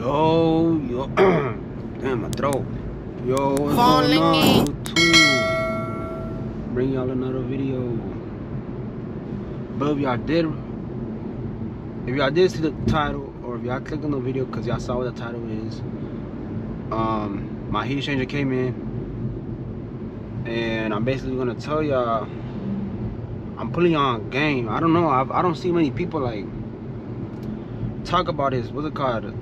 Yo, damn my throat. Yo, what's Phone going on, ringing. YouTube? Bring y'all another video. But if y'all did see the title, or if y'all clicked on the video because y'all saw what the title is, my heat exchanger came in, and I'm basically gonna tell y'all. I'm putting y'all on game. I don't know. I don't see many people like talk about this. What's it called?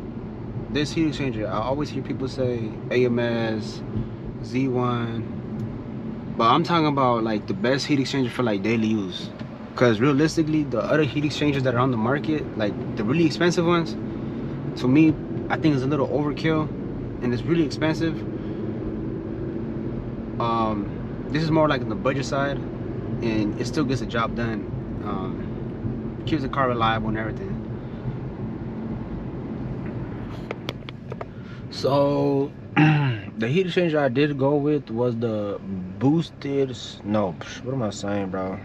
This heat exchanger. I always hear people say AMS, Z1, but I'm talking about like the best heat exchanger for like daily use. Cause realistically, the other heat exchangers that are on the market, like the really expensive ones, to me, I think it's a little overkill, and it's really expensive. This is more like on the budget side, and it still gets the job done. Keeps the car reliable and everything. So the heat exchanger I did go with was the boosted. No, what am I saying, bro?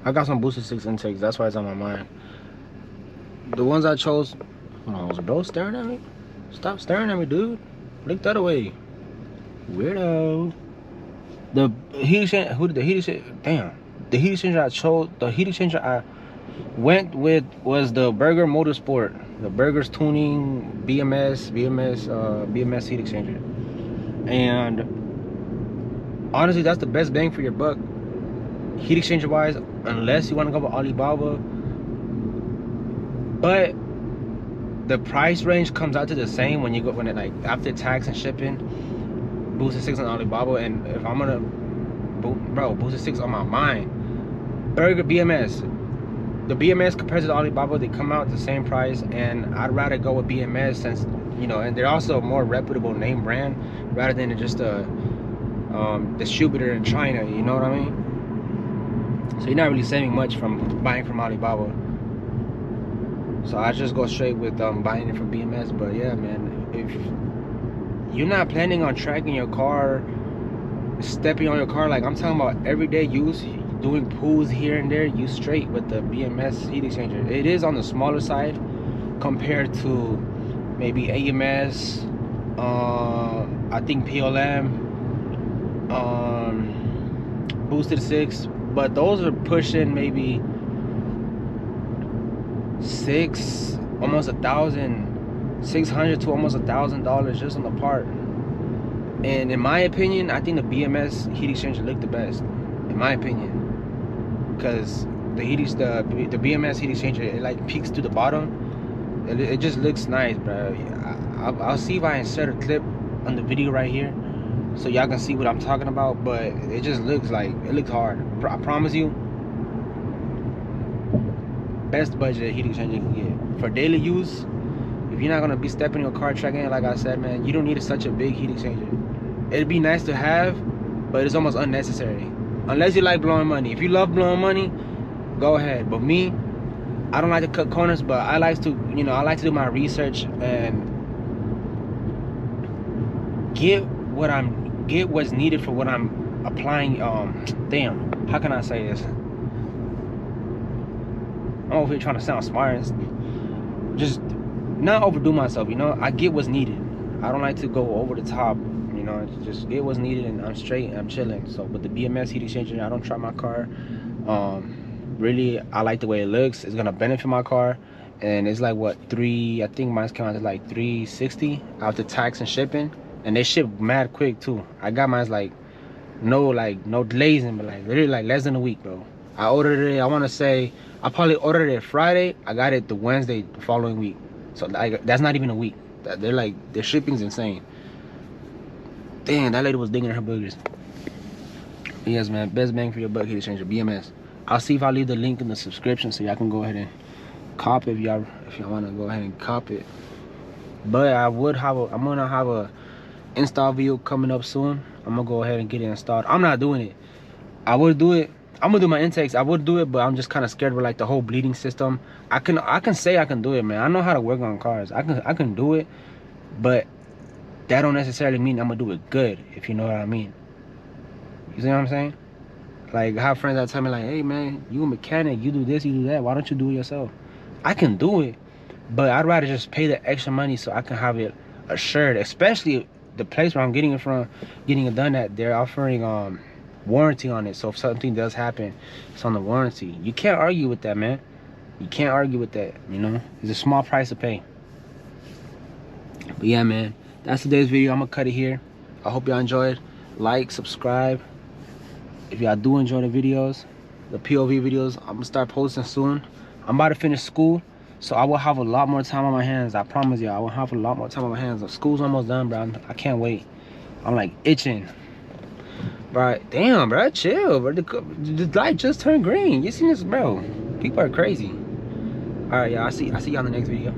I got some boosted 6 intakes. That's why it's on my mind. The ones I chose. Hold on, was bro staring at me? Stop staring at me, dude. Look the other way, weirdo. The heat exchanger. Who did the heat exchanger? Damn. The heat exchanger I chose. The heat exchanger I went with was the Burger Motorsport. The Burger's Tuning BMS heat exchanger. And honestly, that's the best bang for your buck, heat exchanger wise, unless you want to go with Alibaba. But the price range comes out to the same when it like after tax and shipping. Boosted 6 on Alibaba, and if I'm gonna, bro, Boosted 6 on my mind. Burger BMS, the BMS compared to the Alibaba, they come out the same price, and I'd rather go with BMS since, you know, and they're also a more reputable name brand rather than just a distributor in China, you know what I mean? So you're not really saving much from buying from Alibaba. So I just go straight with buying it from BMS. But yeah, man, if you're not planning on tracking your car, stepping on your car, like I'm talking about everyday use, doing pulls here and there, you straight with the BMS heat exchanger. It is on the smaller side compared to maybe AMS, I think PLM, Boosted 6, but those are pushing maybe almost $600 to almost $1,000 just on the part. And in my opinion, I think the BMS heat exchanger looked the best, in my opinion, because the BMS heat exchanger, it like peaks to the bottom. It just looks nice, bro. I'll see if I insert a clip on the video right here so y'all can see what I'm talking about, but it just looks like it looks hard. I promise you, best budget heat exchanger you can get for daily use. If you're not gonna be stepping your car tracking it, like I said, man, you don't need such a big heat exchanger. It'd be nice to have, but it's almost unnecessary unless you like blowing money. If you love blowing money, go ahead. But me, I don't like to cut corners, but I like to, you know, I like to do my research and get what's needed for what I'm applying. Damn, how can I say this? I'm over here trying to sound smart, just not overdo myself, you know. I get what's needed. I don't like to go over the top, you know. Just get what's needed, and I'm straight, I'm chilling. So with the BMS heat exchanger, I don't try my car. Really, I like the way it looks. It's gonna benefit my car, and it's like what, I think mine's came out to like $360 after tax and shipping, and they ship mad quick too. I got mine's like no delays in, but like literally like less than a week, bro. I ordered it, I want to say I probably ordered it Friday, I got it the Wednesday the following week. So like that's not even a week. Their shipping's insane. Damn, that lady was digging her boogers. Yes, man, best bang for your buck heat exchanger, BMS. I'll see if I leave the link in the description so y'all can go ahead and cop it if y'all want to go ahead and cop it. But I'm gonna have a install video coming up soon. I'm gonna go ahead and get it installed. I'm not doing it. I would do it. I'm gonna do my intakes. I would do it, but I'm just kind of scared with like the whole bleeding system. I can say I can do it, man. I know how to work on cars. I can do it, but that don't necessarily mean I'm gonna do it good, if you know what I mean. You see what I'm saying? Like, I have friends that tell me like, hey man, you a mechanic, you do this, you do that, why don't you do it yourself? I can do it, But I'd rather just pay the extra money so I can have it assured, especially the place where I'm getting it from, getting it done at. They're offering warranty on it, so if something does happen, it's on the warranty. You can't argue with that, man. You can't argue with that, you know. It's a small price to pay. But yeah, man, that's today's video. I'm gonna cut it here. I hope y'all enjoyed. Like, subscribe if y'all do enjoy the videos, the POV videos. I'm gonna start posting soon. I'm about to finish school, so I will have a lot more time on my hands. I promise y'all, I will have a lot more time on my hands. School's almost done, bro. I can't wait. I'm like itching. Bro, damn, bro, chill, bro. The light just turned green. You seen this, bro? People are crazy. All right, y'all. I see y'all in the next video.